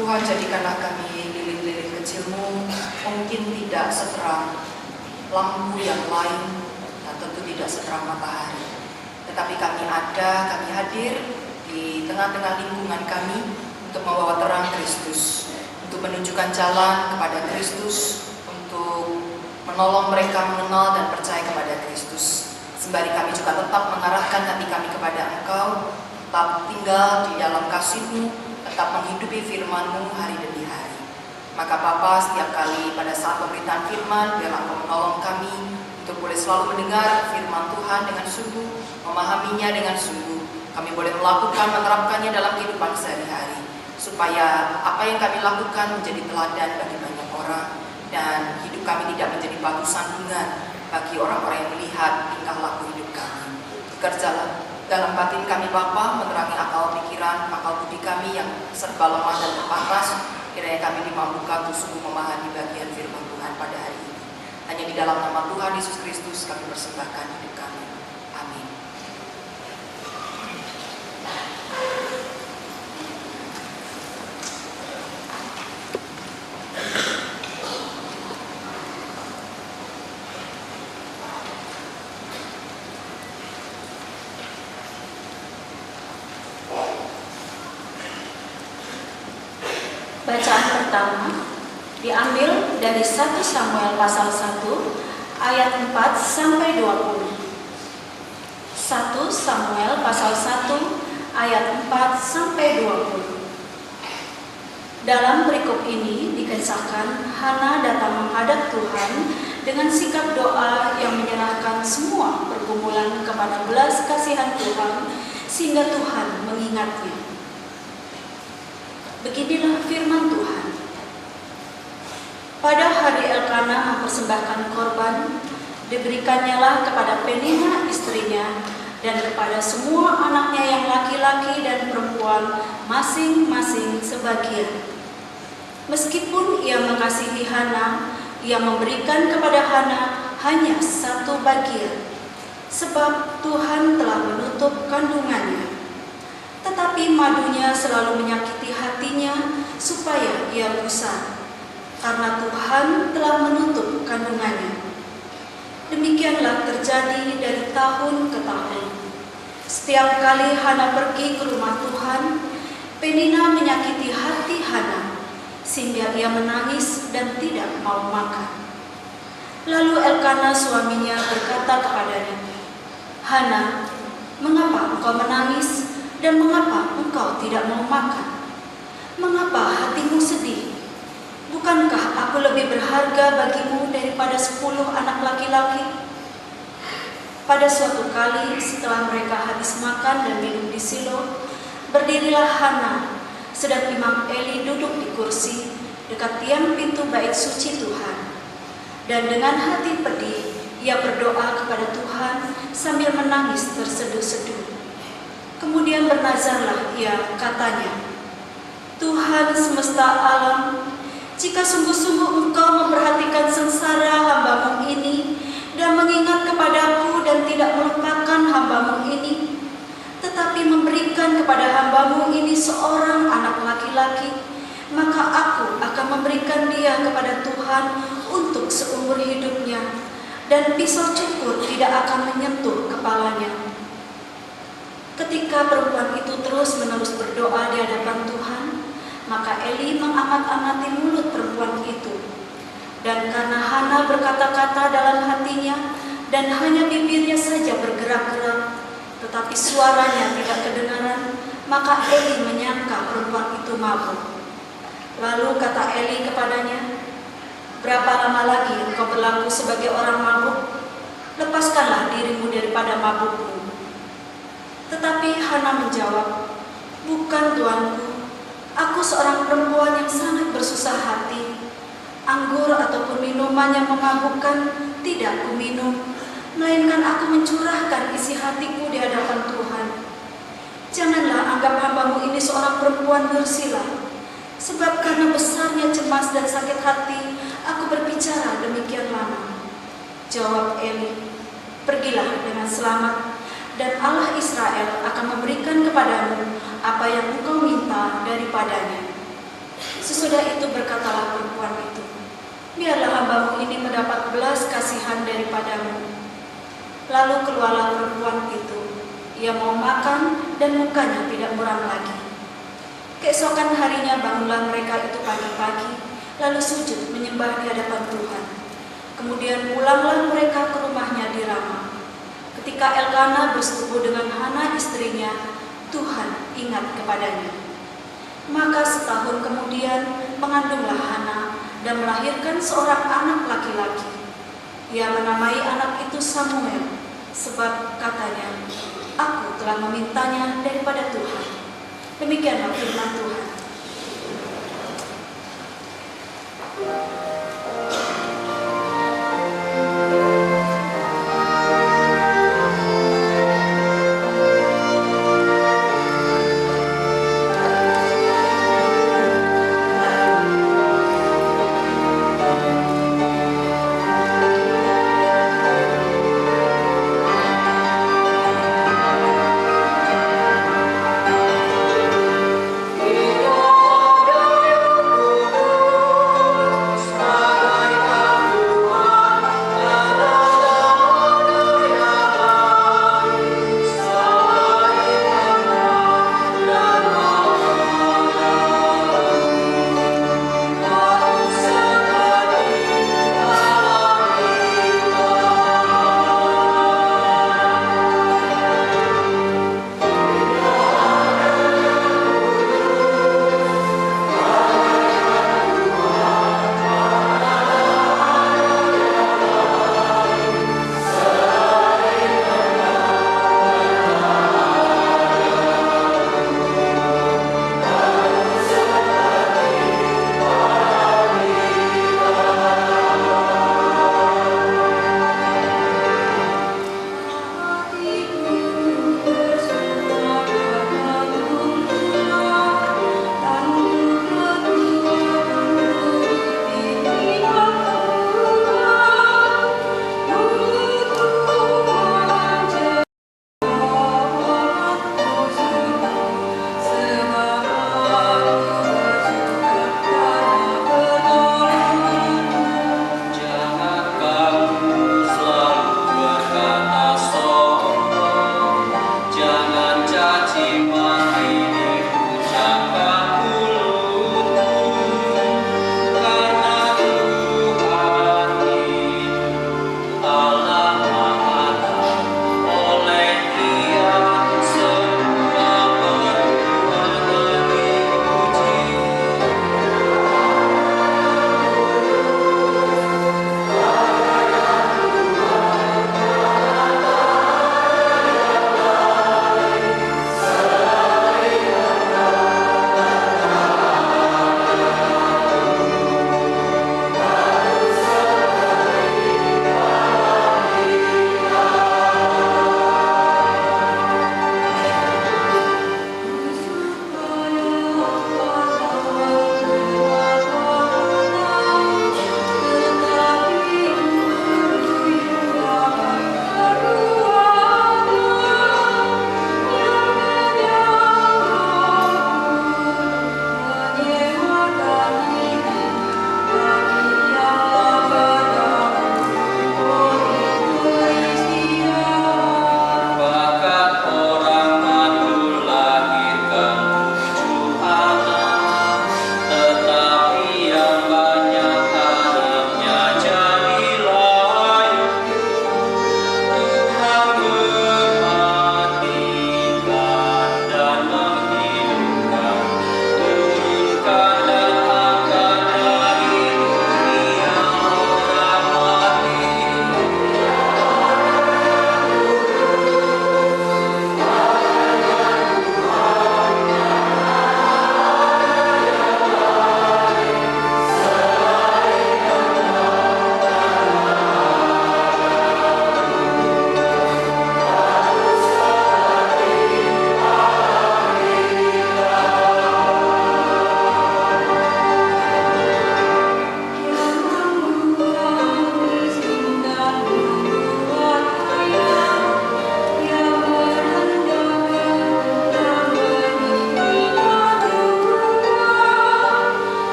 Tuhan, jadikanlah kami lilin-lilin kecil-Mu, mungkin tidak seterang lampu yang lain, dan tentu tidak seterang matahari. Tetapi kami hadir di tengah-tengah lingkungan kami untuk membawa terang Kristus, untuk menunjukkan jalan kepada Kristus, untuk menolong mereka mengenal dan percaya kepada Kristus. Sembari kami juga tetap mengarahkan hati kami kepada Engkau, tetap tinggal di dalam kasih-Mu, tetap menghidupi firman-Mu hari demi hari. Maka Bapa, setiap kali pada saat pemberitaan firman, biarlah Engkau menolong kami untuk boleh selalu mendengar firman Tuhan dengan sungguh, memahaminya dengan sungguh. Kami boleh melakukan, menerapkannya dalam kehidupan sehari-hari, supaya apa yang kami lakukan menjadi teladan bagi banyak orang, dan hidup kami tidak menjadi batu sandungan bagi orang-orang yang melihat tingkah laku hidup kami. Kerjalah dalam batin kami Bapa, menerangi akal pikiran, akal budi kami yang serba lemah dan terbatas. Kiranya kami dimampukan untuk sungguh memahami bagian firman Tuhan pada hari ini. Hanya di dalam nama Tuhan Yesus Kristus kami persembahkan hidup kami. Amin. Bacaan pertama diambil dari 1 Samuel pasal 1 ayat 4 sampai 20. 1 Samuel pasal 1 ayat 4 sampai 20. Dalam perikop ini dikisahkan Hana datang menghadap Tuhan dengan sikap doa yang menyerahkan semua pergumulan kepada belas kasihan Tuhan sehingga Tuhan mengingatnya. Beginilah firman Tuhan. Pada hari Elkana mempersembahkan korban, diberikannya kepada Penina istrinya dan kepada semua anaknya yang laki-laki dan perempuan masing-masing sebagian. Meskipun ia mengasihi Hana, ia memberikan kepada Hana hanya satu bagian, sebab Tuhan telah menutup kandungannya. Tetapi madunya selalu menyakiti hatinya supaya ia busa, karena Tuhan telah menutup kandungannya. Demikianlah terjadi dari tahun ke tahun. Setiap kali Hana pergi ke rumah Tuhan, Penina menyakiti hati Hana, sehingga ia menangis dan tidak mau makan. Lalu Elkana suaminya berkata kepadanya, "Hana, mengapa engkau menangis? Dan mengapa engkau tidak mau makan? Mengapa hatimu sedih? Bukankah aku lebih berharga bagimu daripada 10 anak laki-laki?" Pada suatu kali setelah mereka habis makan dan minum di Silo, berdirilah Hana, sedang Imam Eli duduk di kursi dekat tiang pintu bait suci Tuhan. Dan dengan hati pedih, ia berdoa kepada Tuhan sambil menangis terseduh-seduh. Kemudian bernazarlah ia, katanya, "Tuhan semesta alam, jika sungguh-sungguh Engkau memperhatikan sengsara hamba-Mu ini dan mengingat kepadaku dan tidak melupakan hamba-Mu ini, tetapi memberikan kepada hamba-Mu ini seorang anak laki-laki, maka aku akan memberikan dia kepada Tuhan untuk seumur hidupnya, dan pisau cukur tidak akan menyentuh kepalanya." Ketika perempuan itu terus-menerus berdoa di hadapan Tuhan, maka Eli mengamat-amati mulut perempuan itu. Dan karena Hana berkata-kata dalam hatinya, dan hanya bibirnya saja bergerak-gerak, tetapi suaranya tidak kedengaran, maka Eli menyangka perempuan itu mabuk. Lalu kata Eli kepadanya, "Berapa lama lagi engkau berlaku sebagai orang mabuk? Lepaskanlah dirimu daripada mabukmu." Tetapi Hana menjawab, "Bukan, Tuanku, aku seorang perempuan yang sangat bersusah hati. Anggur ataupun minuman yang memabukkan tidak kuminum, melainkan aku mencurahkan isi hatiku di hadapan Tuhan. Janganlah anggap hamba-Mu ini seorang perempuan bersila, sebab karena besarnya cemas dan sakit hati, aku berbicara demikian lama." Jawab Eli, "Pergilah dengan selamat, dan Allah Israel akan memberikan kepadamu apa yang engkau minta daripadanya." Sesudah itu berkatalah perempuan itu, "Biarlah hambamu ini mendapat belas kasihan daripadamu." Lalu keluarlah perempuan itu. Ia mau makan dan mukanya tidak muram lagi. Keesokan harinya bangunlah mereka itu pagi-pagi, lalu sujud menyembah di hadapan Tuhan. Kemudian pulanglah mereka ke rumahnya di Rama. Ketika Elkana bersetubuh dengan Hana istrinya, Tuhan ingat kepadanya. Maka setahun kemudian mengandunglah Hana dan melahirkan seorang anak laki-laki. Ia menamai anak itu Samuel, sebab katanya, "Aku telah memintanya daripada Tuhan." Demikianlah firman Tuhan. Kita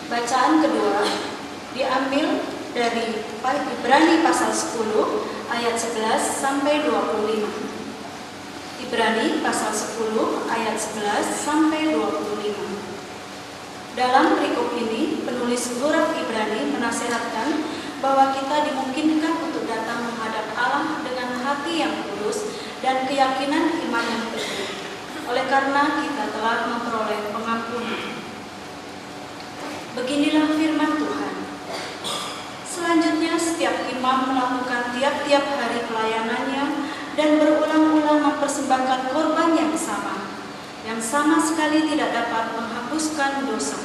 Bacaan kedua diambil dari Ibrani pasal 10 ayat 11 sampai 25. Ibrani pasal 10 ayat 11 sampai 25. Dalam perikop ini, penulis surat Ibrani menasihatkan bahwa kita dimungkinkan untuk datang menghadap Allah dengan hati yang tulus dan keyakinan iman yang teguh, oleh karena kita telah memperoleh pengampunan. Beginilah firman Tuhan. Selanjutnya, setiap imam melakukan tiap-tiap hari pelayanannya dan berulang-ulang mempersembahkan korban yang sama sekali tidak dapat menghapuskan dosa.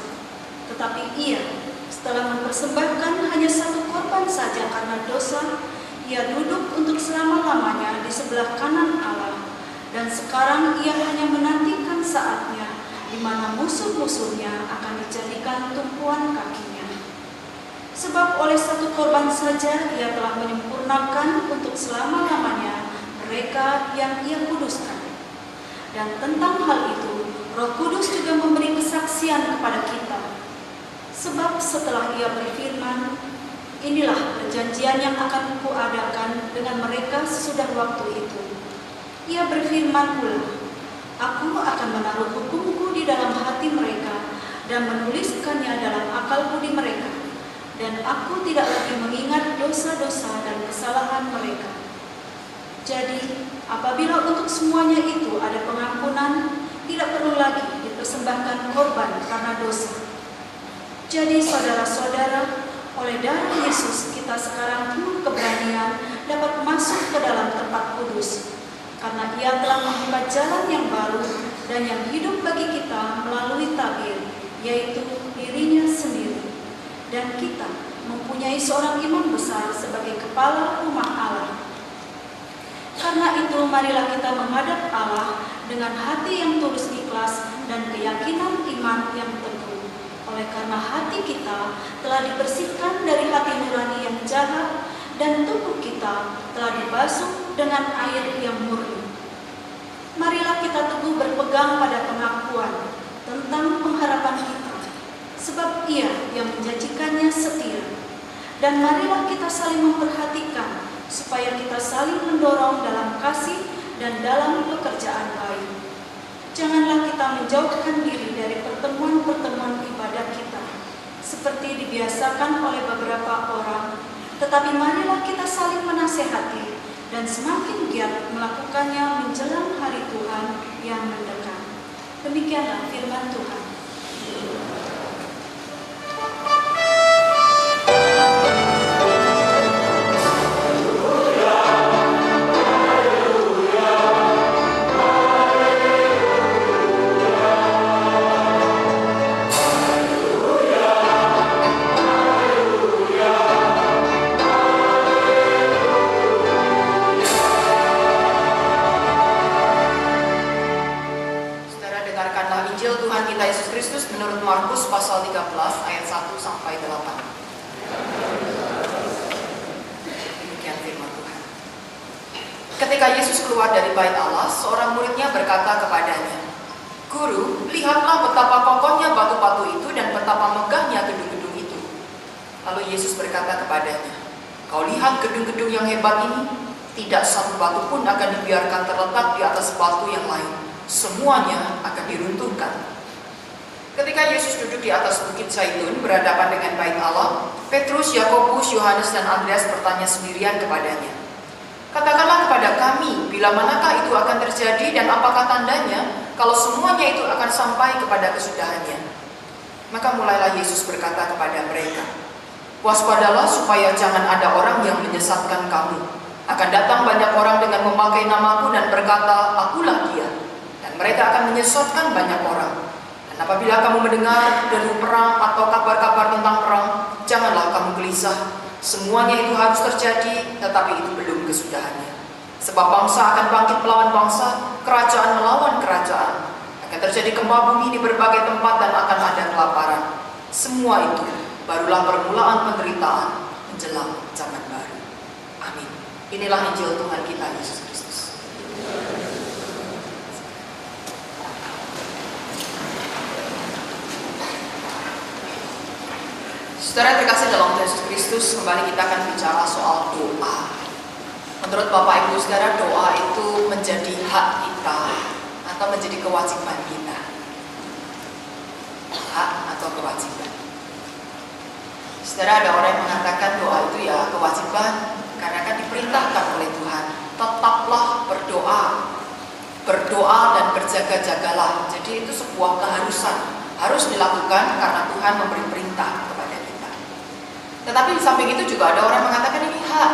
Tetapi ia, setelah mempersembahkan hanya satu korban saja karena dosa, ia duduk untuk selama-lamanya di sebelah kanan Allah, dan sekarang ia hanya menantikan saatnya di mana musuh-musuhnya akan dijadikan tumpuan kakinya. Sebab oleh satu korban saja ia telah menyempurnakan untuk selama-lamanya mereka yang ia kuduskan. Dan tentang hal itu, Roh Kudus juga memberi kesaksian kepada kita. Sebab setelah ia berfirman, inilah perjanjian yang akan kuadakan dengan mereka sesudah waktu itu. Ia berfirman pula, aku akan menaruh hukumku di dalam hati mereka dan menuliskannya dalam akal budi mereka. Dan aku tidak lagi mengingat dosa-dosa dan kesalahan mereka. Jadi, apabila untuk semuanya itu ada pengampunan, tidak perlu lagi dipersembahkan korban karena dosa. Jadi, saudara-saudara, oleh darah Yesus kita sekarang penuh keberanian dapat masuk ke dalam tempat kudus, karena ia telah membuka jalan yang baru dan yang hidup bagi kita melalui tabir, yaitu dirinya sendiri. Dan kita mempunyai seorang imam besar sebagai kepala rumah Allah. Karena itu, marilah kita menghadap Allah dengan hati yang tulus ikhlas dan keyakinan iman yang teguh. Oleh karena hati kita telah dibersihkan dari hati nurani yang jahat dan tubuh kita telah dibasuh dengan air yang murni. Marilah kita teguh berpegang pada pengakuan tentang pengharapan kita, sebab Ia yang menjanjikannya setia. Dan marilah kita saling memperhatikan, supaya kita saling mendorong dalam kasih dan dalam pekerjaan baik. Janganlah kita menjauhkan diri dari pertemuan-pertemuan ibadah kita, seperti dibiasakan oleh beberapa orang, tetapi marilah kita saling menasehati dan semakin giat melakukannya menjelang hari Tuhan yang mendekat. Demikianlah firman Tuhan. Markus pasal 13 ayat 1 sampai 8. Demikian firman Tuhan. Ketika Yesus keluar dari bait Allah, seorang muridnya berkata kepadanya, "Guru, lihatlah betapa kokohnya batu-batu itu dan betapa megahnya gedung-gedung itu." Lalu Yesus berkata kepadanya, "Kau lihat gedung-gedung yang hebat ini? Tidak satu batu pun akan dibiarkan terletak di atas batu yang lain. Semuanya akan diruntuhkan." Ketika Yesus duduk di atas bukit Zaitun berhadapan dengan bait Allah, Petrus, Yakobus, Yohanes, dan Andreas bertanya sendirian kepadanya, "Katakanlah kepada kami, bila manakah itu akan terjadi dan apakah tandanya kalau semuanya itu akan sampai kepada kesudahannya?" Maka mulailah Yesus berkata kepada mereka, "Waspadalah supaya jangan ada orang yang menyesatkan kamu. Akan datang banyak orang dengan memakai namaku dan berkata, 'Akulah dia,' dan mereka akan menyesatkan banyak orang. Dan apabila kamu mendengar deru perang atau kabar-kabar tentang perang, janganlah kamu gelisah. Semuanya itu harus terjadi, tetapi itu belum kesudahannya. Sebab bangsa akan bangkit melawan bangsa, kerajaan melawan kerajaan. Akan terjadi gempa bumi di berbagai tempat dan akan ada kelaparan. Semua itu barulah permulaan penderitaan menjelang zaman baru." Amin. Inilah Injil Tuhan kita Yesus Kristus. Saudara terkasih dalam Yesus Kristus, kembali kita akan bicara soal doa. Menurut Bapak Ibu Saudara, doa itu menjadi hak kita atau menjadi kewajiban kita. Hak atau kewajiban. Saudara, ada orang yang mengatakan doa itu ya kewajiban karena kan diperintahkan oleh Tuhan. Tetaplah berdoa. Berdoa dan berjaga-jagalah. Jadi itu sebuah keharusan, harus dilakukan karena Tuhan memberi perintah kepada kita. Tetapi di samping itu juga ada orang yang mengatakan ini hak.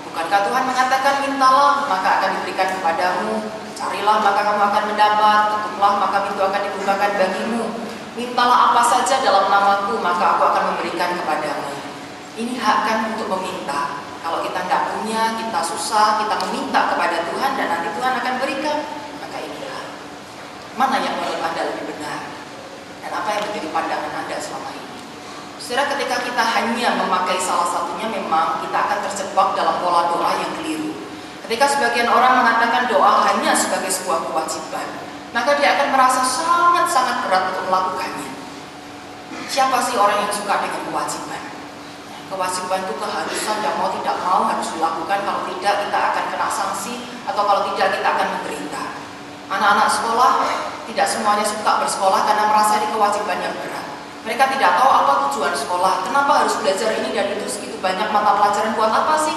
Bukankah Tuhan mengatakan mintalah maka akan diberikan kepadamu, carilah maka kamu akan mendapat, ketuklah maka pintu akan dibukakan bagimu, mintalah apa saja dalam namaku maka aku akan memberikan kepadamu. Ini hak kan untuk meminta. Kalau kita tidak punya, kita susah, kita meminta kepada Tuhan dan nanti Tuhan akan berikan, maka ini hak. Mana yang menurut Anda lebih benar? Dan apa yang menjadi pandangan Anda selama ini? Saudara, ketika kita hanya memakai salah satunya, memang kita akan terjebak dalam pola doa yang keliru. Ketika sebagian orang mengatakan doa hanya sebagai sebuah kewajiban, maka dia akan merasa sangat-sangat berat untuk melakukannya. Siapa sih orang yang suka dengan kewajiban? Kewajiban itu keharusan, yang mau tidak mau harus dilakukan, kalau tidak kita akan kena sanksi, atau kalau tidak kita akan menderita. Anak-anak sekolah tidak semuanya suka bersekolah karena merasa ini kewajiban yang berat. Mereka tidak tahu apa tujuan sekolah, kenapa harus belajar ini dan itu, segitu banyak mata pelajaran buat apa sih?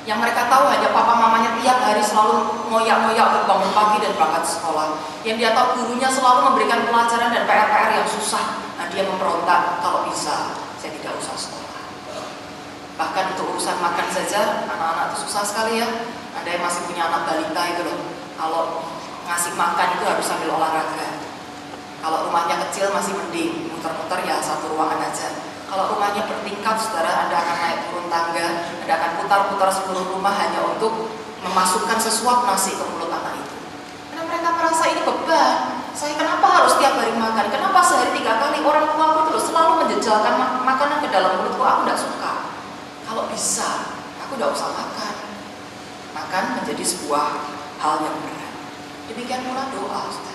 Yang mereka tahu hanya papa mamanya tiap hari selalu ngoyak-ngoyak untuk bangun pagi dan berangkat sekolah. Yang dia tahu gurunya selalu memberikan pelajaran dan PR-PR yang susah. Nah dia memberontak, kalau bisa saya tidak usah sekolah. Bahkan untuk urusan makan saja, anak-anak itu susah sekali ya. Ada yang masih punya anak balita itu loh, kalau ngasih makan itu harus sambil olahraga. Kalau rumahnya kecil masih mending, muter-muter ya satu ruangan aja. Kalau rumahnya bertingkat, saudara, Anda akan naik turun tangga, Anda akan putar-putar seluruh rumah hanya untuk memasukkan sesuap nasi ke mulut anak itu. Karena mereka merasa ini beban. Saya kenapa harus tiap hari makan? Kenapa sehari 3 kali? Orang tua aku terus selalu menjejalkan makanan ke dalam mulutku, aku tidak suka. Kalau bisa, aku tidak usah makan. Makan menjadi sebuah hal yang berat. Demikian pula doa, saudara.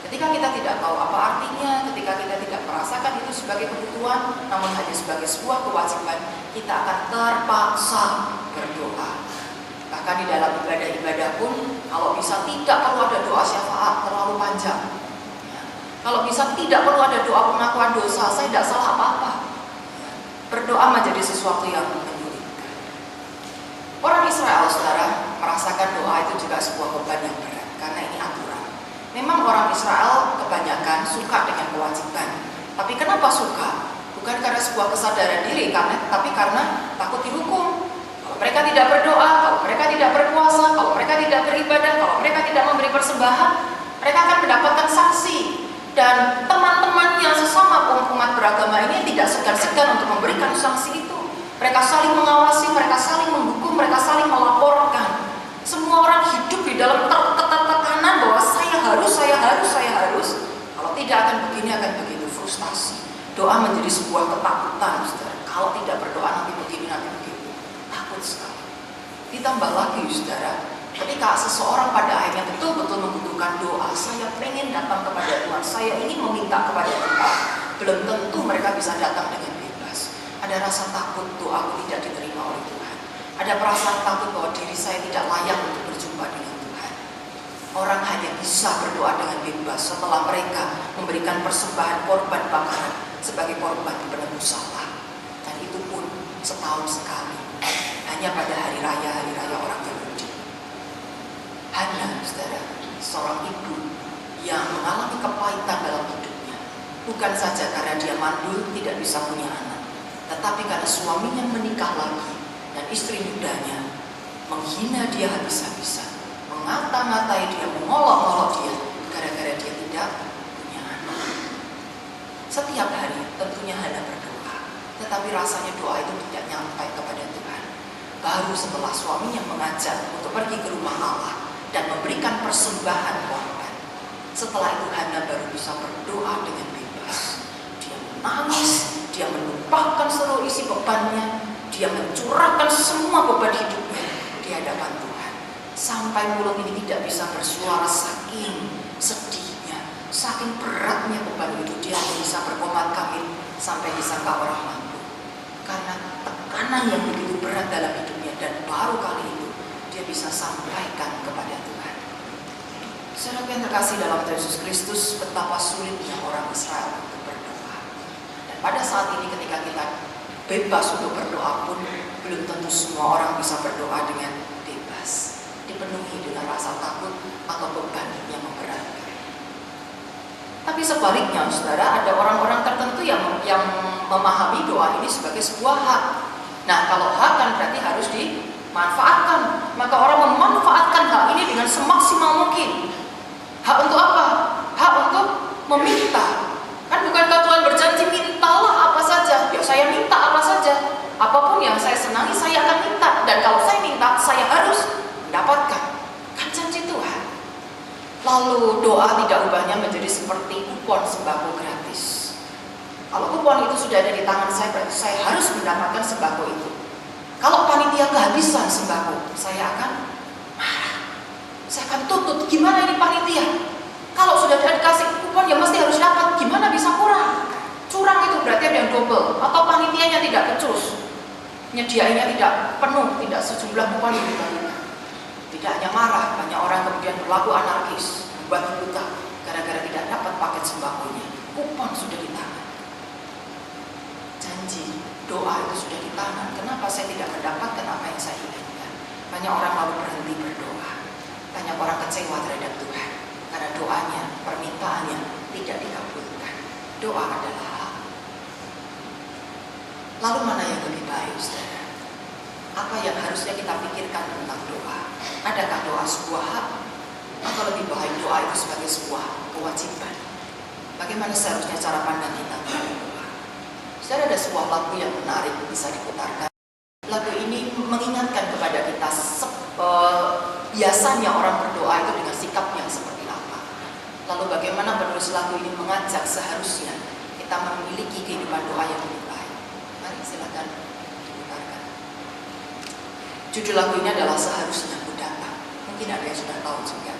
Ketika kita tidak tahu apa artinya, ketika kita tidak merasakan itu sebagai kebutuhan, namun hanya sebagai sebuah kewajiban, kita akan terpaksa berdoa. Bahkan di dalam ibadah-ibadah pun, kalau bisa tidak perlu ada doa syafaat terlalu panjang. Kalau bisa tidak perlu ada doa pengakuan dosa, saya tidak salah apa-apa. Berdoa menjadi sesuatu yang menyulitkan. Orang Israel, saudara, merasakan doa itu juga sebuah beban yang berat, karena ini aturan. Memang orang Israel kebanyakan suka dengan kewajiban. Tapi kenapa suka? Bukan karena sebuah kesadaran diri, tapi karena takut dihukum. Kalau mereka tidak berdoa, kalau mereka tidak berpuasa, kalau mereka tidak beribadah, kalau mereka tidak memberi persembahan, mereka akan mendapatkan sanksi. Dan teman-temannya sesama umat beragama ini tidak segan-segan untuk memberikan sanksi itu. Mereka saling mengawasi, mereka saling menghukum, mereka saling melaporkan. Semua orang hidup di dalam tekanan bahwa saya harus. Kalau tidak akan begini, akan begitu, frustasi. Doa menjadi sebuah ketakutan, saudara. Kalau tidak berdoa nanti begini, nanti begitu. Takut sekali. Ditambah lagi, saudara, ketika seseorang pada akhirnya betul-betul membutuhkan doa, saya pengen datang kepada Tuhan, saya ingin meminta kepada Tuhan, belum tentu mereka bisa datang dengan bebas. Ada rasa takut doaku tidak diterima oleh Tuhan. Ada perasaan takut bahwa diri saya tidak layak untuk berjumpa dengan Tuhan. Orang hanya bisa berdoa dengan bebas setelah mereka memberikan persembahan korban bakaran sebagai korban penebus salah. Dan itu pun setahun sekali, hanya pada hari raya orang Yahudi. Hanya, saudara, seorang ibu yang mengalami kepahitan dalam hidupnya, bukan saja karena dia mandul tidak bisa punya anak, tetapi karena suaminya menikah lagi dan istri mudanya menghina dia habis-habisan, mengata-ngatai dia, mengolok-olok dia gara-gara dia tidak punya anak. Setiap hari tentunya Hana berdoa, tetapi rasanya doa itu tidak nyampai kepada Tuhan. Baru setelah suaminya mengajak untuk pergi ke rumah Allah dan memberikan persembahan korban, setelah itu Hana baru bisa berdoa dengan bebas. Dia menangis, dia menumpahkan seluruh isi bebannya, dia mencurahkan semua beban hidupnya di hadapan Tuhan. Sampai mulut ini tidak bisa bersuara saking sedihnya, saking beratnya beban hidup, dia hanya bisa berkomat kamit sampai disangka orang mampu. karena tekanan yang begitu berat dalam hidupnya, dan baru kali itu dia bisa sampaikan kepada Tuhan. Saudara yang terkasih dalam Yesus Kristus, betapa sulitnya orang Israel untuk berdoa. Dan pada saat ini ketika kita bebas untuk berdoa pun, belum tentu semua orang bisa berdoa dengan bebas, dipenuhi dengan rasa takut atau beban yang memberatkan. Tapi sebaliknya, saudara, ada orang-orang tertentu yang memahami doa ini sebagai sebuah hak. Nah, kalau hak kan berarti harus dimanfaatkan. Maka orang memanfaatkan hak ini dengan semaksimal mungkin. Hak untuk apa? Hak untuk meminta. Kan bukankah Tuhan berjanji, mintalah apa saja? Ya, saya minta apa saja. Apapun yang saya senangi, saya akan minta. Dan kalau saya minta, saya harus mendapatkan. Kan janji Tuhan. Lalu doa tidak ubahnya menjadi seperti kupon sembako gratis. Kalau kupon itu sudah ada di tangan saya, berarti saya harus mendapatkan sembako itu. Kalau panitia kehabisan sembako, saya akan marah. Saya akan tuntut, gimana ini panitia? Kalau sudah dikasih kupon, ya mesti harus dapat. Gimana bisa kurang? Curang itu berarti ada yang double. Atau panitianya tidak becus, nyediainya tidak penuh, tidak sejumlah kupon yang dibagikan. Tidak hanya marah, banyak orang kemudian berlaku anarkis, membuat buta gara-gara tidak dapat paket sembakonya. Kupon sudah di tangan, janji doa itu sudah di tangan. Kenapa saya tidak mendapatkan apa yang saya inginkan? Banyak orang lalu berhenti berdoa. Banyak orang kecewa terhadap Tuhan karena doanya, permintaannya tidak dikabulkan. Doa adalah hak. Lalu mana yang lebih baik, saudara? Apa yang harusnya kita pikirkan tentang doa? Adakah doa sebuah hak? Atau lebih baik doa itu sebagai sebuah kewajiban? Bagaimana seharusnya cara pandang kita terhadap doa? Saudara, ada sebuah lagu yang menarik bisa diputarkan. Lagu ini mengingatkan kepada kita biasanya orang berdoa itu dengan sikap yang seperti apa. Lalu bagaimana penulis lagu ini mengajak seharusnya kita memiliki kehidupan doa yang lebih baik. Mari silakan diputarkan. Judul lagu ini adalah Seharusnya Ku Datang. Mungkin ada yang sudah tahu juga.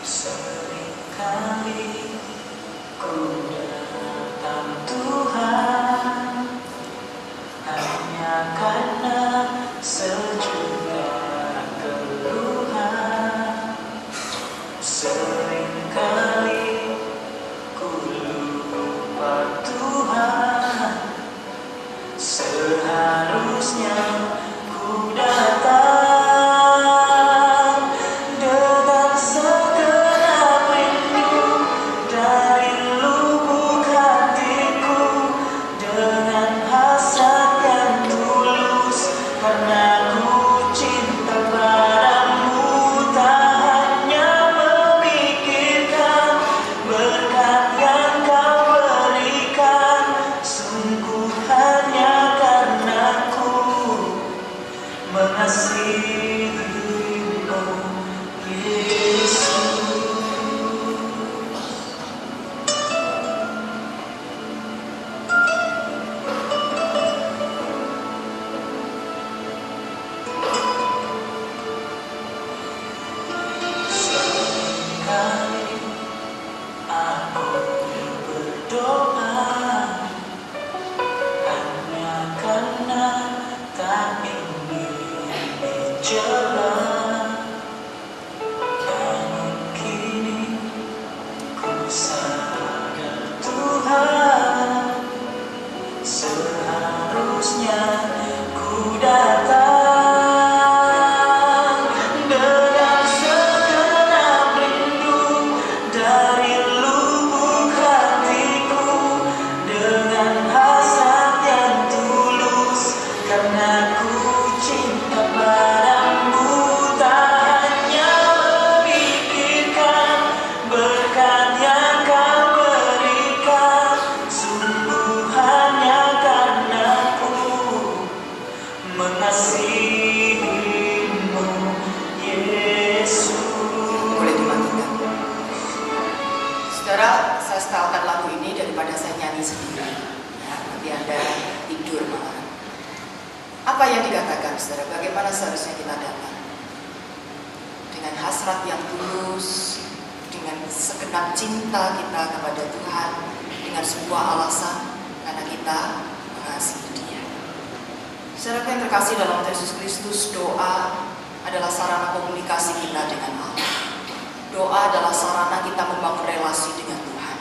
Seringkali ku datang nyanyi sendiri. Nanti Anda tidur malah. Apa yang dikatakan saudara? Bagaimana seharusnya kita datang? Dengan hasrat yang tulus, dengan segenap cinta kita kepada Tuhan, dengan sebuah alasan karena kita mengasihi Dia. Saudara yang terkasih dalam Yesus Kristus, doa adalah sarana komunikasi kita dengan Allah. Doa adalah sarana kita membangun relasi dengan Tuhan.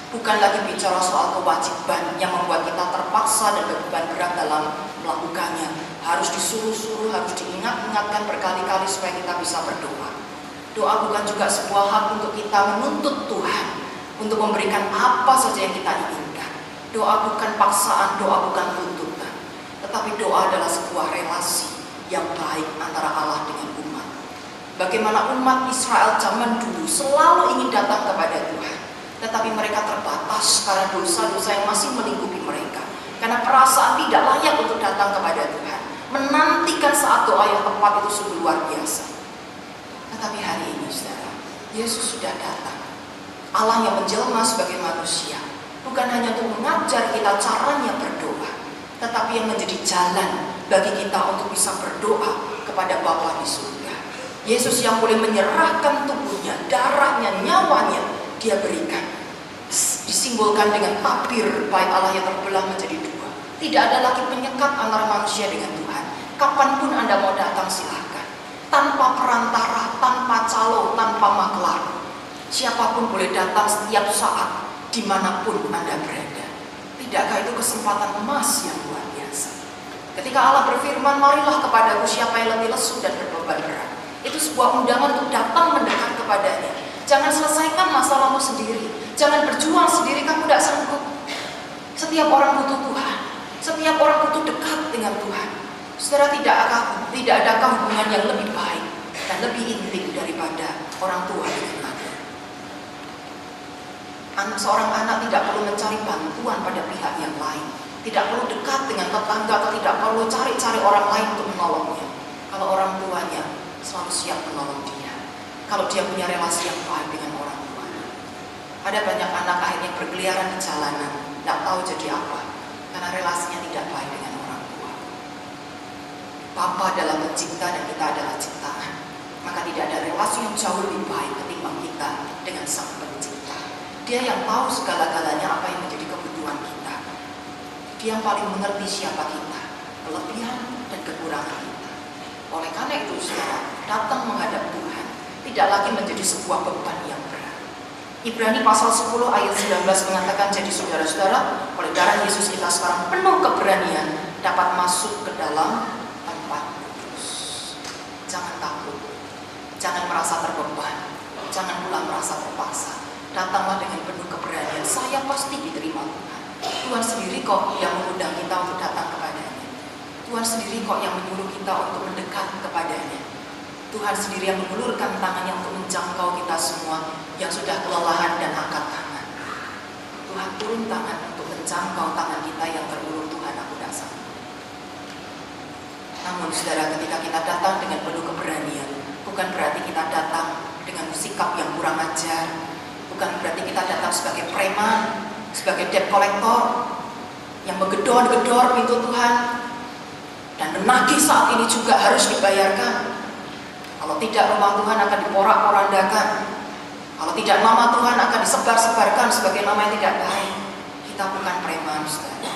Bukan lagi bicara soal kewajiban yang membuat kita terpaksa dan beban berat dalam melakukannya. Harus disuruh-suruh, harus diingat-ingatkan berkali-kali supaya kita bisa berdoa. Doa bukan juga sebuah hak untuk kita menuntut Tuhan untuk memberikan apa saja yang kita inginkan. Doa bukan paksaan, doa bukan tuntutan. Tetapi doa adalah sebuah relasi yang baik antara Allah dengan umat. Bagaimana umat Israel zaman dulu selalu ingin datang kepada Tuhan, tetapi mereka terbatas karena dosa-dosa yang masih melingkupi mereka. Karena perasaan tidak layak untuk datang kepada Tuhan, menantikan saat doa yang tepat itu sungguh luar biasa. Tetapi hari ini saudara, Yesus sudah datang. Allah yang menjelma sebagai manusia, bukan hanya untuk mengajar kita caranya berdoa, tetapi yang menjadi jalan bagi kita untuk bisa berdoa kepada Bapa di surga. Yesus yang boleh menyerahkan tubuhnya, darahnya, nyawanya, Dia berikan. Disimbolkan dengan tabir bait Allah yang terbelah menjadi dua. Tidak ada lagi penyekat antara manusia dengan Tuhan. Kapanpun Anda mau datang silahkan. Tanpa perantara, tanpa calo, tanpa maklar. Siapapun boleh datang setiap saat, dimanapun Anda berada. Tidakkah itu kesempatan emas yang luar biasa? Ketika Allah berfirman, marilah kepadaku siapa yang lebih lesu dan berbeban berat. Itu sebuah undangan untuk datang mendekat kepadanya. Jangan selesaikan masalahmu sendiri. Jangan berjuang sendiri, kamu tidak sanggup. Setiap orang butuh Tuhan. Setiap orang butuh dekat dengan Tuhan. Saudara, tidak adakah hubungan yang lebih baik dan lebih intim daripada orang tua dengan anak? Seorang anak tidak perlu mencari bantuan pada pihak yang lain. Tidak perlu dekat dengan tetangga atau tidak perlu cari-cari orang lain untuk menolongnya. Kalau orang tuanya selalu siap menolong dia. Kalau dia punya relasi yang baik dengan orang tuanya. Ada banyak anak akhirnya berkeliaran di jalanan, tidak tahu jadi apa, karena relasinya tidak baik dengan orang tua. Bapa adalah pencipta dan kita adalah ciptaan. Maka tidak ada relasi yang jauh lebih baik ketimbang kita dengan Sang Pencipta. Dia yang tahu segala-galanya apa yang menjadi kebutuhan kita. Dia yang paling mengerti siapa kita, kelebihan dan kekurangan kita. Oleh karena itu, saudara, datang menghadap Tuhan tidak lagi menjadi sebuah beban yang berat. Ibrani pasal 10 ayat 19 mengatakan, jadi saudara-saudara, oleh darah Yesus kita sekarang penuh keberanian dapat masuk ke dalam tempat kudus. Jangan takut, jangan merasa terbeban, jangan pula merasa terpaksa. Datanglah dengan penuh keberanian. Saya pasti diterima Tuhan. Tuhan sendiri kok yang mengundang kita untuk datang kepadanya. Tuhan sendiri kok yang menyuruh kita untuk mendekat kepadanya. Tuhan sendiri yang mengulurkan tangannya untuk menjangkau kita semua yang sudah kelelahan dan angkat tangan. Tuhan turun tangan untuk menjangkau tangan kita yang terulur. Tuhan, aku tidak sanggup. Namun saudara, ketika kita datang dengan penuh keberanian, bukan berarti kita datang dengan sikap yang kurang ajar. Bukan berarti kita datang sebagai preman, sebagai debt collector yang menggedor-gedor pintu Tuhan dan menagih saat ini juga harus dibayarkan. Kalau tidak, rumah Tuhan akan diporak-porandakan. Kalau tidak, nama Tuhan akan disebar-sebarkan sebagai nama yang tidak baik. Kita bukan preman, saudara.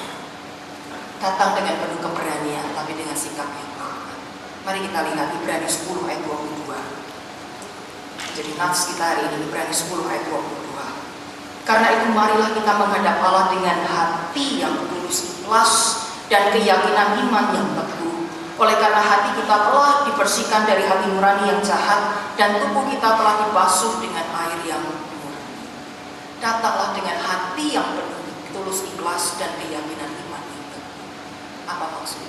Datang dengan penuh keberanian, tapi dengan sikap yang hormat. Mari kita lihat Ibrani 10 ayat 22. Jadi nats kita hari ini Ibrani 10 ayat 22. Karena itu marilah kita menghadap Allah dengan hati yang tulus ikhlas dan keyakinan iman yang teguh. Oleh karena hati kita telah dibersihkan dari hati nurani yang jahat dan tubuh kita telah dibasuh dengan air yang murni. Datanglah dengan hati yang penuh tulus ikhlas dan keyakinan iman yang teguh. Apa maksudnya?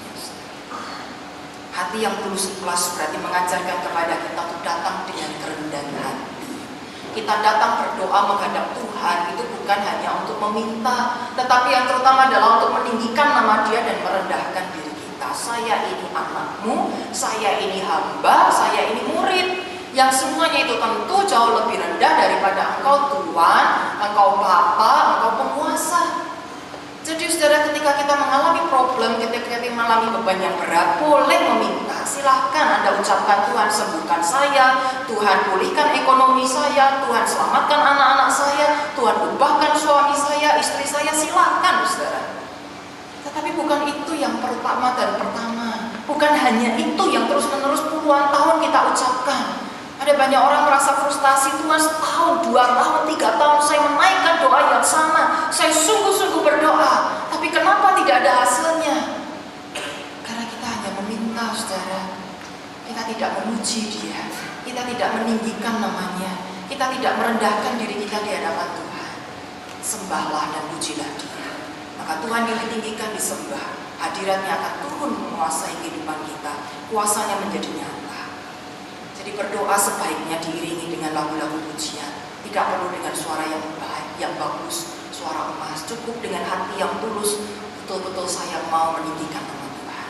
Hati yang tulus ikhlas berarti mengajarkan kepada kita untuk datang dengan kerendahan hati. Kita datang berdoa menghadap Tuhan itu bukan hanya untuk meminta, tetapi yang terutama adalah untuk meninggikan nama Dia dan merendahkan diri kita. Saya ini anakmu, saya ini hamba, saya ini murid. Yang semuanya itu tentu jauh lebih rendah daripada engkau Tuhan, engkau Bapa, engkau penguasa. mengalami beban yang berat, boleh meminta. Silahkan Anda ucapkan, Tuhan sembuhkan saya, Tuhan pulihkan ekonomi saya, Tuhan selamatkan anak-anak saya, Tuhan ubahkan suami saya, istri saya. Silahkan, saudara. Tetapi bukan itu yang pertama dan pertama. Bukan hanya itu yang terus-menerus puluhan tahun kita ucapkan. Ada banyak orang merasa frustasi, Tuhan setahun, 2 tahun, 3 tahun saya menaikkan doa yang sama. Saya sungguh-sungguh berdoa, tapi kenapa tidak ada hasilnya? Karena kita hanya meminta, saudara. Kita tidak memuji Dia, kita tidak meninggikan namanya, kita tidak merendahkan diri kita di hadapan Tuhan. Sembahlah dan pujilah Dia. Maka Tuhan yang ditinggikan disembah, hadiratnya akan turun menguasai kehidupan kita, kuasanya menjadi nyata. Jadi berdoa sebaiknya diiringi dengan lagu-lagu pujian. Tidak perlu dengan suara yang baik, yang bagus, suara emas. Cukup dengan hati yang tulus, betul-betul saya mau meninggikan nama Tuhan.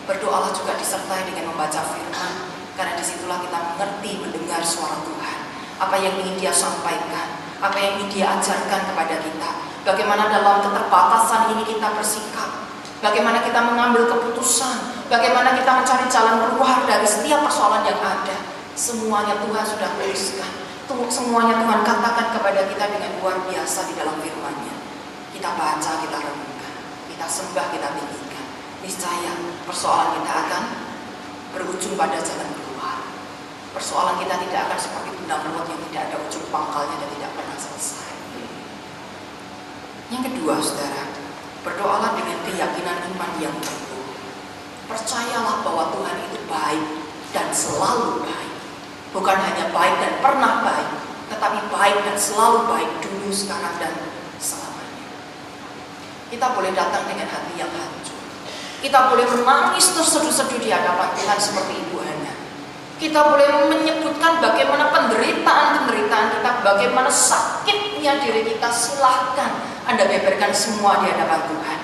Berdoalah juga disertai dengan membaca firman, karena disitulah kita mengerti, mendengar suara Tuhan. Apa yang ingin Dia sampaikan, apa yang ingin Dia ajarkan kepada kita. Bagaimana dalam keterbatasan ini kita bersikap, bagaimana kita mengambil keputusan, bagaimana kita mencari jalan keluar dari setiap persoalan yang ada. Semuanya Tuhan sudah tuliskan, semuanya Tuhan katakan kepada kita dengan luar biasa di dalam firman-Nya. Kita baca, kita renungkan, kita sembah, kita tinggikan. Niscaya persoalan kita akan berujung pada jalan keluar. Persoalan kita tidak akan seperti benang ruwet yang tidak ada ujung pangkalnya dan tidak pernah selesai. Yang kedua, saudara, berdoalah dengan keyakinan iman yang teguh. Percayalah bahwa Tuhan itu baik dan selalu baik. Bukan hanya baik dan pernah baik, tetapi baik dan selalu baik dulu, sekarang, dan selamanya. Kita boleh datang dengan hati yang hancur. Kita boleh menangis terseduh-seduh di hadapan Tuhan seperti Ibu Hana. Kita boleh menyebutkan bagaimana penderitaan-penderitaan kita, bagaimana sakitnya diri kita. Silahkan Anda beberkan semua di hadapan Tuhan.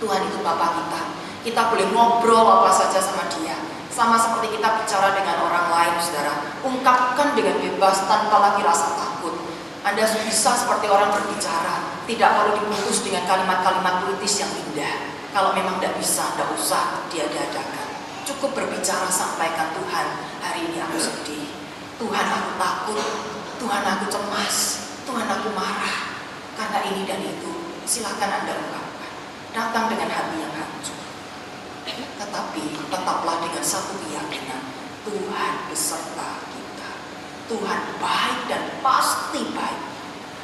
Tuhan itu Bapa kita. Kita boleh ngobrol apa saja sama Dia, sama seperti kita bicara dengan orang lain, saudara. Ungkapkan dengan bebas tanpa lagi rasa takut. Anda bisa seperti orang berbicara, tidak perlu dibungkus dengan kalimat-kalimat puitis yang indah. Kalau memang tidak bisa, tidak usah diada-adakan. Cukup berbicara, sampaikan, Tuhan, hari ini aku sedih, Tuhan aku takut, Tuhan aku cemas, Tuhan aku marah, karena ini dan itu. Silakan Anda ungkapkan. Datang dengan hati yang hancur. Tetapi tetaplah dengan satu keyakinan, Tuhan beserta kita. Tuhan baik dan pasti baik.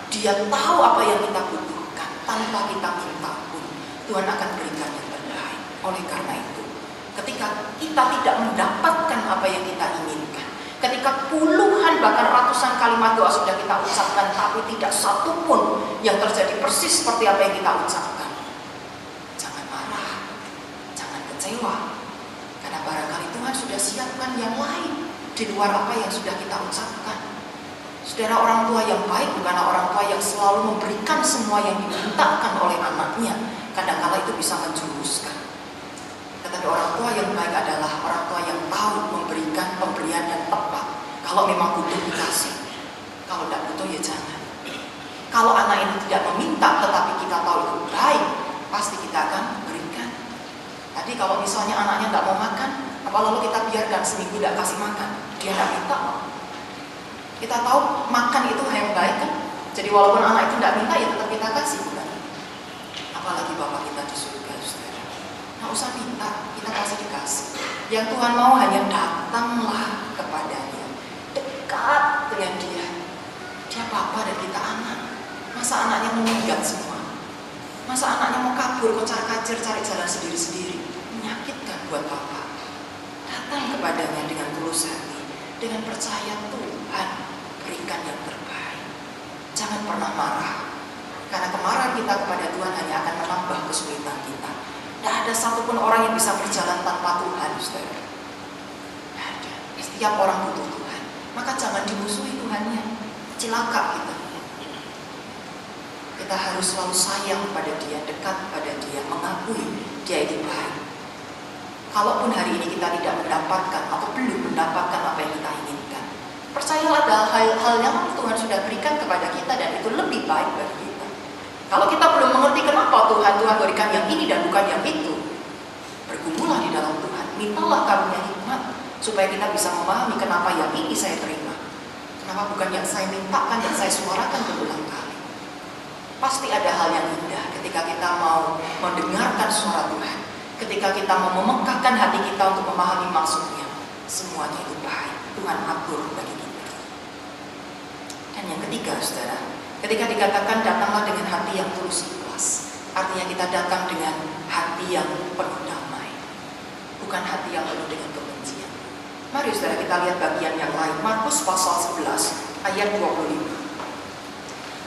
Dia tahu apa yang kita butuhkan. Tanpa kita minta pun, Tuhan akan berikan yang terbaik. Oleh karena itu, ketika kita tidak mendapatkan apa yang kita inginkan, ketika puluhan bahkan ratusan kalimat doa sudah kita ucapkan, tapi tidak satu pun yang terjadi persis seperti apa yang kita ucapkan, jangan marah, jangan kecewa, karena barangkali Tuhan sudah siapkan yang lain di luar apa yang sudah kita ucapkan. Saudara, orang tua yang baik bukanlah orang tua yang selalu memberikan semua yang dimintakan oleh anaknya. Kadang-kala itu bisa menjuruskan. Tetapi orang tua yang baik adalah orang tua yang tahu memberikan pemberian yang tepat. Kalau memang butuh, dikasih. Kalau tidak butuh, ya jangan. Kalau anak ini tidak meminta tetapi kita tahu itu baik, pasti kita akan berikan. Tadi kalau misalnya anaknya tidak mau makan, apa lalu kita biarkan seminggu tidak kasih makan, dia tidak minta. Kita tahu makan itu yang baik kan. Jadi walaupun anak itu tidak minta, ya tetap kita kasih, bukan? Apalagi Bapak kita di surga, saudara. Nggak usah minta, kita kasih dikasih. Yang Tuhan mau hanya datanglah kepadanya, dekat dengan Dia. Dia Bapa dan kita anak. Masa anaknya mau minggat semua? Masa anaknya mau kabur, kocar-kacir, cari jalan sendiri-sendiri? Menyakitkan buat Bapa. Datang kepadanya dengan tulus hati, dengan percaya Tuhan berikan yang terbaik. Jangan pernah marah, karena kemarahan kita kepada Tuhan hanya akan menambah kesulitan kita. Tidak ada satupun orang yang bisa berjalan tanpa Tuhan, saudara. Tidak ada. Setiap orang butuh Tuhan. Maka jangan dimusuhi Tuhannya. Cilaka kita. Kita harus selalu sayang kepada Dia, dekat kepada Dia, mengakui Dia itu baik. Kalaupun hari ini kita tidak mendapatkan atau belum mendapatkan apa yang kita inginkan, percayalah ada hal-hal yang Tuhan sudah berikan kepada kita dan itu lebih baik bagi kita. Kalau kita belum mengerti kenapa Tuhan berikan yang ini dan bukan yang itu, bergumulah di dalam Tuhan. Mintalah karunia hikmat supaya kita bisa memahami kenapa yang ini saya terima, kenapa bukan yang saya mintakan, yang saya suarakan berulang kali. Pasti ada hal yang indah ketika kita mau mendengarkan suara Tuhan, ketika kita mau memekakkan hati kita untuk memahami maksudnya. Semuanya itu baik, Tuhan atur bagi kita. Dan yang ketiga, saudara, ketika dikatakan datanglah dengan hati yang tulus ikhlas, artinya kita datang dengan hati yang penuh damai, bukan hati yang penuh dengan kebencian. Mari saudara kita lihat bagian yang lain. Markus pasal 11 ayat 25.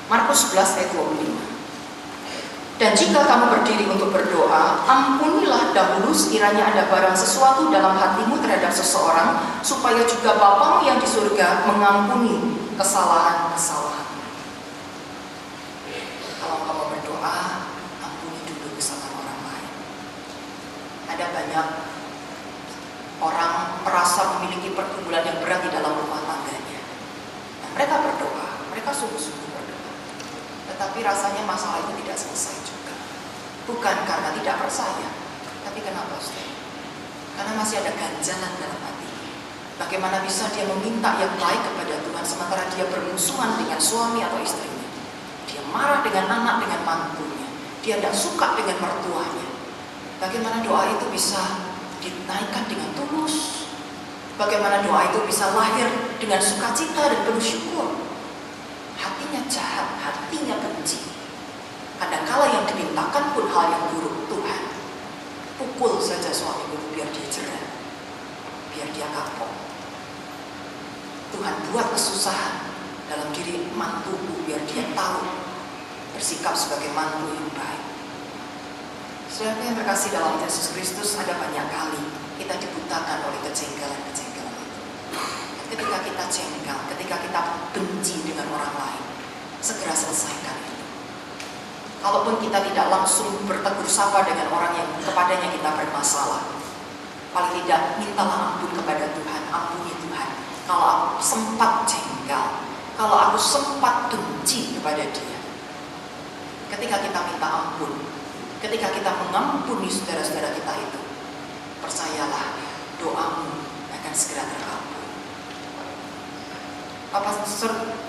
Markus 11 ayat 25. Dan jika kamu berdiri untuk berdoa, ampunilah dahulu sekiranya ada barang sesuatu dalam hatimu terhadap seseorang, supaya juga Bapamu yang di surga mengampuni kesalahan-kesalahan. Kalau kamu berdoa, ampuni dulu kesalahan orang lain. Ada banyak orang merasa memiliki pergumulan yang berat di dalam rumah tangganya. Dan mereka berdoa, mereka sungguh-sungguh berdoa. Tetapi rasanya masalah itu tidak selesai juga. Bukan karena tidak percaya, tapi kenapa, Ustaz? Karena masih ada ganjalan dalam hati. Bagaimana bisa dia meminta yang baik kepada Tuhan sementara dia bermusuhan dengan suami atau istrinya? Dia marah dengan anak, dengan mantunya. Dia tidak suka dengan mertuanya. Bagaimana doa itu bisa dinaikkan dengan tulus? Bagaimana doa itu bisa lahir dengan sukacita dan penuh syukur? Hatinya jahat, hatinya benci. Kadangkala yang dimintakan pun hal yang buruk. Tuhan, pukul saja suami dulu biar dia cerai, biar dia kapok. Tuhan buat kesusahan dalam diri mantuku biar dia tahu bersikap sebagai mantu yang baik. Saudara yang terkasih dalam Yesus Kristus, ada banyak kali kita dibutakan oleh kejengkelan-kejengkelan itu. Ketika kita jengkel, ketika kita benci dengan orang lain, segera selesaikan itu. Kalaupun kita tidak langsung bertegur sapa dengan orang yang kepadanya kita bermasalah, paling tidak mintalah ampun kepada Tuhan. Ampuni Tuhan, kalau aku sempat jengkel, kalau aku sempat benci kepada dia. Ketika kita minta ampun, ketika kita mengampuni saudara-saudara kita itu, percayalah, doamu akan segera terkabul.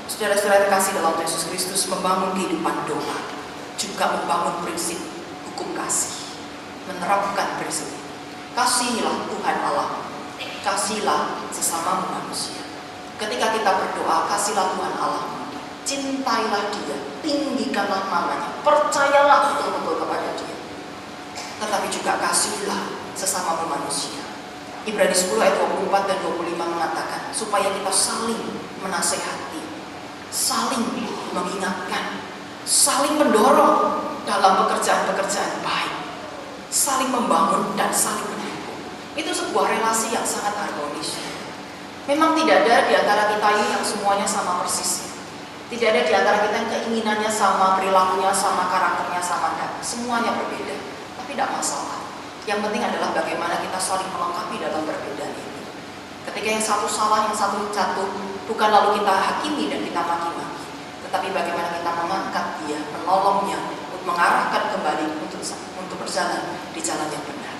Saudara-saudara terkasih dalam Yesus Kristus, membangun kehidupan doa juga membangun prinsip hukum kasih, menerapkan prinsip kasihilah Tuhan Allah, kasihilah sesama manusia. Ketika kita berdoa, kasihilah Tuhan Allah, cintailah Dia, tinggikanlah namanya, percayalah betul-betul kepada Dia. Tetapi juga kasihilah sesama manusia. Ibrani 10 ayat 24 dan 25 mengatakan supaya kita saling menasehati, saling mengingatkan, saling mendorong dalam pekerjaan-pekerjaan baik, saling membangun dan saling mendukung. Itu sebuah relasi yang sangat harmonis. Memang tidak ada di antara kita ini yang semuanya sama persis. Tidak ada di antara kita yang keinginannya sama, perilakunya sama, karakternya sama, dan semuanya berbeda. Tapi tidak masalah. Yang penting adalah bagaimana kita saling melengkapi dalam perbedaan ini. Ketika yang satu salah, yang satu jatuh, bukan lalu kita hakimi dan kita maki-maki, tetapi bagaimana kita mengangkat dia, menolongnya, untuk mengarahkan kembali untuk berjalan di jalan yang benar.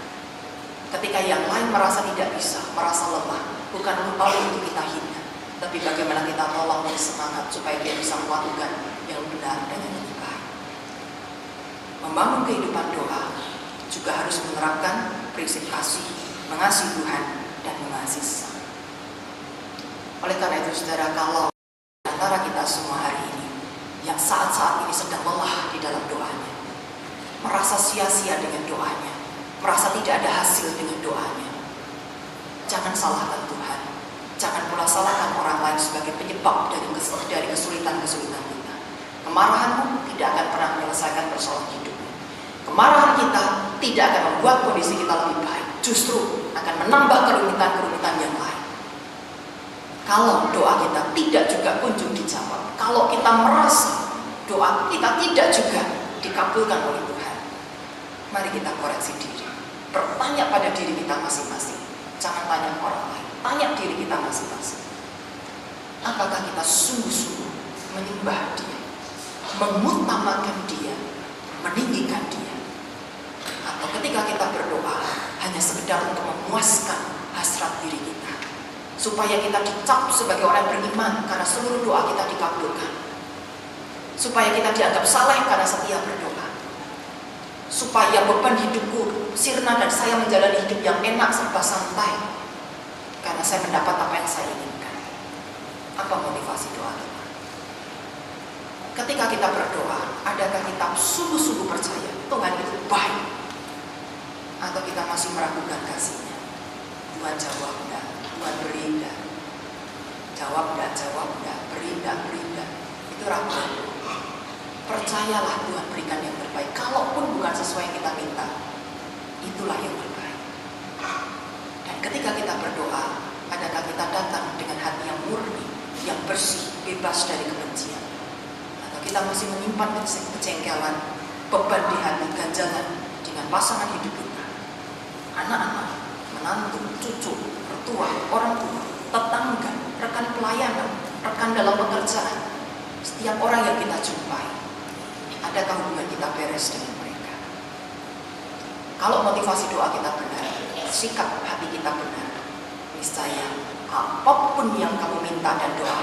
Ketika yang lain merasa tidak bisa, merasa lemah, bukan lalu untuk kita hina, tapi bagaimana kita tolong dan semangat supaya dia bisa melakukan yang benar dan yang lebih baik. Membangun kehidupan doa juga harus menerapkan prinsip kasih, mengasihi Tuhan dan mengasihi sesama. Oleh karena itu, saudara, kalau antara kita semua hari ini yang saat-saat ini sedang lelah di dalam doanya, merasa sia-sia dengan doanya, merasa tidak ada hasil dengan doanya, jangan salahkan Tuhan, jangan pula salahkan orang lain sebagai penyebab dari kesulitan-kesulitan kita. Kemarahanmu tidak akan pernah menyelesaikan persoalan hidupmu. Kemarahan kita tidak akan membuat kondisi kita lebih baik, justru akan menambah kerumitan-kerumitan yang lain. Kalau doa kita tidak juga kunjung dijawab, kalau kita merasa doa kita tidak juga dikabulkan oleh Tuhan, mari kita koreksi diri, bertanya pada diri kita masing-masing. Jangan tanya orang lain, tanya diri kita masing-masing. Apakah kita sungguh-sungguh menyembah Dia, mengutamakan Dia, meninggikan Dia? Atau ketika kita berdoa hanya sekedar untuk memuaskan hasrat diri kita, supaya kita dicap sebagai orang beriman karena seluruh doa kita dikabulkan, supaya kita dianggap saleh karena setia berdoa, supaya beban hidupku sirna dan saya menjalani hidup yang enak serba santai karena saya mendapat apa yang saya inginkan. Apa motivasi doa kita? Ketika kita berdoa, adakah kita sungguh-sungguh percaya Tuhan itu baik? Atau kita masih meragukan kasih-Nya? Tuhan jawab enggak, Tuhan beri enggak, jawab enggak, beri enggak. Itu ragu. Percayalah Tuhan berikan yang terbaik. Kalaupun bukan sesuai yang kita minta, itulah yang terbaik. Dan ketika kita berdoa, adakah kita datang dengan hati yang murni, yang bersih, bebas dari kebencian? Atau kita masih menyimpan kejengkelan, beban di hati, ganjalan dengan pasangan hidup kita, anak-anak, menantu, cucu, mertua, orang tua, tetangga, rekan pelayanan, rekan dalam pekerjaan, setiap orang yang kita jumpai, adakah hubungan kita beres dengan mereka? Kalau motivasi doa kita benar, sikap hati kita benar, niscaya apapun yang kamu minta dan doa